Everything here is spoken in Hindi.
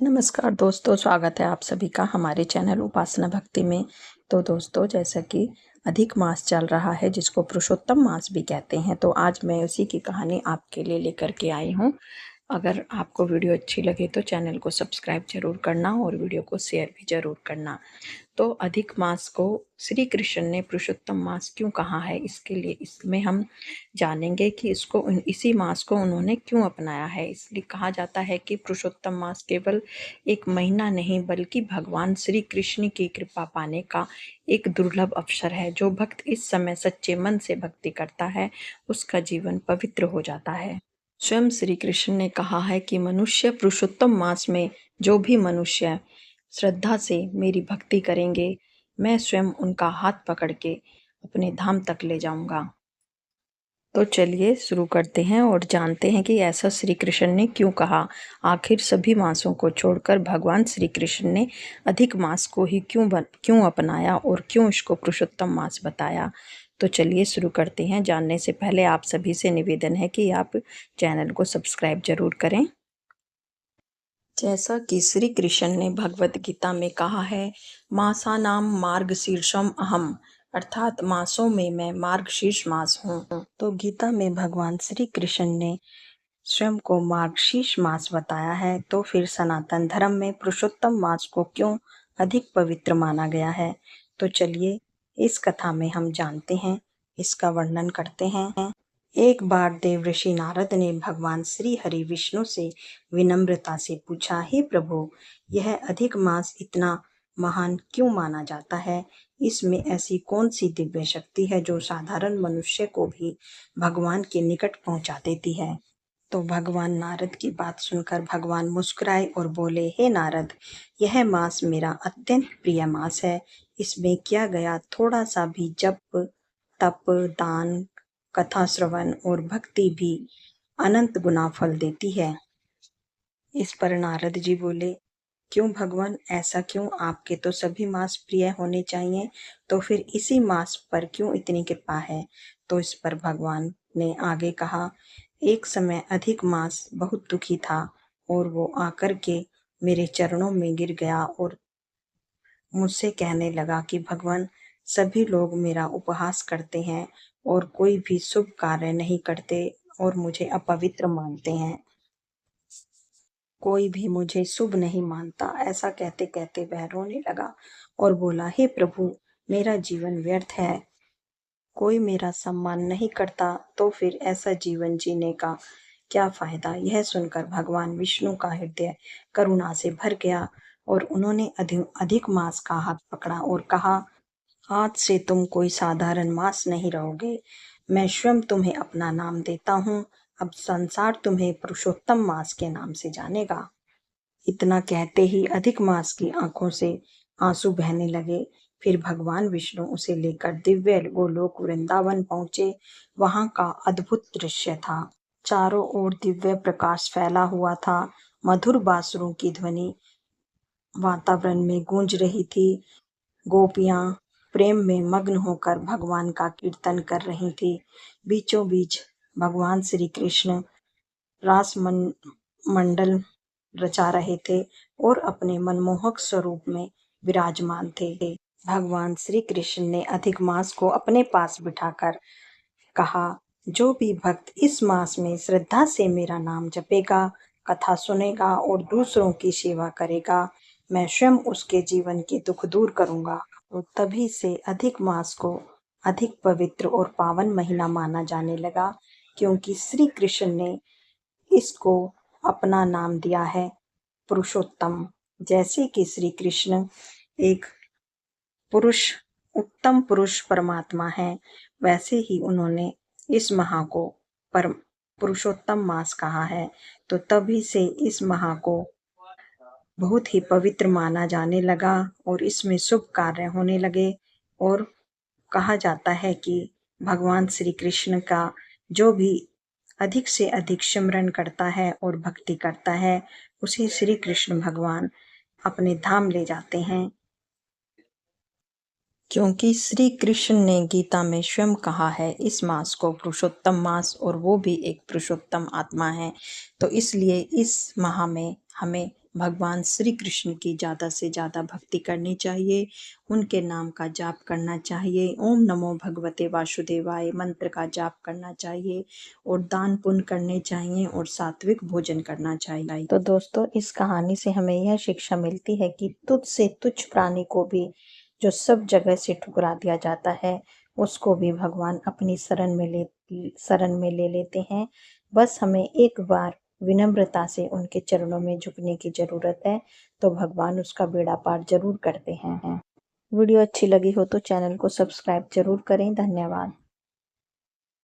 नमस्कार दोस्तों, स्वागत है आप सभी का हमारे चैनल उपासना भक्ति में। तो दोस्तों, जैसा कि अधिक मास चल रहा है जिसको पुरुषोत्तम मास भी कहते हैं, तो आज मैं उसी की कहानी आपके लिए लेकर के आई हूँ। अगर आपको वीडियो अच्छी लगे तो चैनल को सब्सक्राइब जरूर करना और वीडियो को शेयर भी जरूर करना। तो अधिक मास को श्री कृष्ण ने पुरुषोत्तम मास क्यों कहा है, इसके लिए इसमें हम जानेंगे कि इसी मास को उन्होंने क्यों अपनाया है। इसलिए कहा जाता है कि पुरुषोत्तम मास केवल एक महीना नहीं बल्कि भगवान श्री कृष्ण की कृपा पाने का एक दुर्लभ अवसर है। जो भक्त इस समय सच्चे मन से भक्ति करता है उसका जीवन पवित्र हो जाता है। स्वयं श्री कृष्ण ने कहा है कि मनुष्य पुरुषोत्तम मास में जो भी मनुष्य श्रद्धा से मेरी भक्ति करेंगे, मैं स्वयं उनका हाथ पकड़ के अपने धाम तक ले जाऊंगा। तो चलिए शुरू करते हैं और जानते हैं कि ऐसा श्री कृष्ण ने क्यों कहा। आखिर सभी मासों को छोड़कर भगवान श्री कृष्ण ने अधिक मास को ही क्यों अपनाया और क्यों इसको पुरुषोत्तम मास बताया। तो चलिए शुरू करते हैं। जानने से पहले आप सभी से निवेदन है कि आप चैनल को सब्सक्राइब जरूर करें। जैसा कि श्री कृष्ण ने भगवत गीता में कहा है, मासानाम मार्गशीर्षम अहम, अर्थात मासों में मैं मार्गशीर्ष मास हूँ। तो गीता में भगवान श्री कृष्ण ने स्वयं को मार्गशीर्ष मास बताया है, तो फिर सनातन धर्म में पुरुषोत्तम मास को क्यों अधिक पवित्र माना गया है। तो चलिए इस कथा में हम जानते हैं, इसका वर्णन करते हैं। एक बार देवर्षि नारद ने भगवान श्री हरि विष्णु से विनम्रता से पूछा, हे प्रभु, यह अधिक मास इतना महान क्यों माना जाता है? इसमें ऐसी कौन सी दिव्य शक्ति है जो साधारण मनुष्य को भी भगवान के निकट पहुंचा देती है? तो भगवान नारद की बात सुनकर भगवान मुस्कुराए और बोले, हे नारद, यह मास मेरा अत्यंत प्रिय मास है। इसमें किया गया थोड़ा सा भी जप, तप, दान, कथा श्रवण और भक्ति भी अनंत गुना फल देती है। इस पर नारद जी बोले, क्यों भगवान, ऐसा क्यों? आपके तो सभी मास प्रिय होने चाहिए, तो फिर इसी मास पर क्यों इतनी कृपा है? तो इस पर भगवान ने आगे कहा, एक समय अधिक मास बहुत दुखी था और वो आकर के मेरे चरणों में गिर गया और मुझसे कहने लगा कि भगवान, सभी लोग मेरा उपहास करते हैं और कोई भी शुभ कार्य नहीं करते और मुझे अपवित्र मानते हैं। कोई भी मुझे शुभ नहीं मानता। ऐसा कहते कहते वह रोने लगा और बोला, हे प्रभु, मेरा जीवन व्यर्थ है। कोई मेरा सम्मान नहीं करता, तो फिर ऐसा जीवन जीने का क्या फायदा? यह सुनकर भगवान विष्णु का हृदय करुणा से भर गया और उन्होंने अधिक मास का हाथ पकड़ा और कहा, आज से तुम कोई साधारण मास नहीं रहोगे। मैं स्वयं तुम्हें अपना नाम देता हूँ। अब संसार तुम्हें पुरुषोत्तम मास के नाम से जानेगा। इतना कहते ही अधिक मास की आंखों से आंसू बहने लगे। फिर भगवान विष्णु उसे लेकर दिव्य गोलोक वृंदावन पहुंचे। वहां का अद्भुत दृश्य था। चारों ओर दिव्य प्रकाश फैला हुआ था। मधुर बांसुरों की ध्वनि वातावरण में गूंज रही थी। गोपियां प्रेम में मग्न होकर भगवान का कीर्तन कर रही थी। बीचों बीच भगवान श्री कृष्ण रास मंडल रचा रहे थे और अपने मनमोहक स्वरूप में विराजमान थे। भगवान श्री कृष्ण ने अधिक मास को अपने पास बिठाकर कहा, जो भी भक्त इस मास में श्रद्धा से मेरा नाम जपेगा, कथा सुनेगा और दूसरों की सेवा करेगा, मैं स्वयं उसके जीवन के दुख दूर करूंगा। तो तभी से अधिक मास को अधिक पवित्र और पावन महीना माना जाने लगा, क्योंकि श्री कृष्ण ने इसको अपना नाम दिया है पुरुषोत्तम। जैसे कि श्री कृष्ण एक पुरुष, उत्तम पुरुष परमात्मा है, वैसे ही उन्होंने इस माह को पुरुषोत्तम मास कहा है। तो तभी से इस माह को बहुत ही पवित्र माना जाने लगा और इसमें शुभ कार्य होने लगे। और कहा जाता है कि भगवान श्री कृष्ण का जो भी अधिक से अधिक सिमरन करता है और भक्ति करता है, उसे श्री कृष्ण भगवान अपने धाम ले जाते हैं। क्योंकि श्री कृष्ण ने गीता में स्वयं कहा है इस मास को पुरुषोत्तम मास, और वो भी एक पुरुषोत्तम आत्मा है। तो इसलिए इस माह में हमें भगवान श्री कृष्ण की ज़्यादा से ज़्यादा भक्ति करनी चाहिए, उनके नाम का जाप करना चाहिए, ओम नमो भगवते वासुदेवाय मंत्र का जाप करना चाहिए और दान पुण्य करने चाहिए और सात्विक भोजन करना चाहिए। तो दोस्तों, इस कहानी से हमें यह शिक्षा मिलती है कि तुच्छ से तुच्छ प्राणी को भी जो सब जगह से ठुकरा दिया जाता है, उसको भी भगवान अपनी शरण में ले लेते हैं। बस हमें एक बार विनम्रता से उनके चरणों में झुकने की जरूरत है, तो भगवान उसका बेड़ा पार जरूर करते हैं। वीडियो अच्छी लगी हो तो चैनल को सब्सक्राइब जरूर करें। धन्यवाद।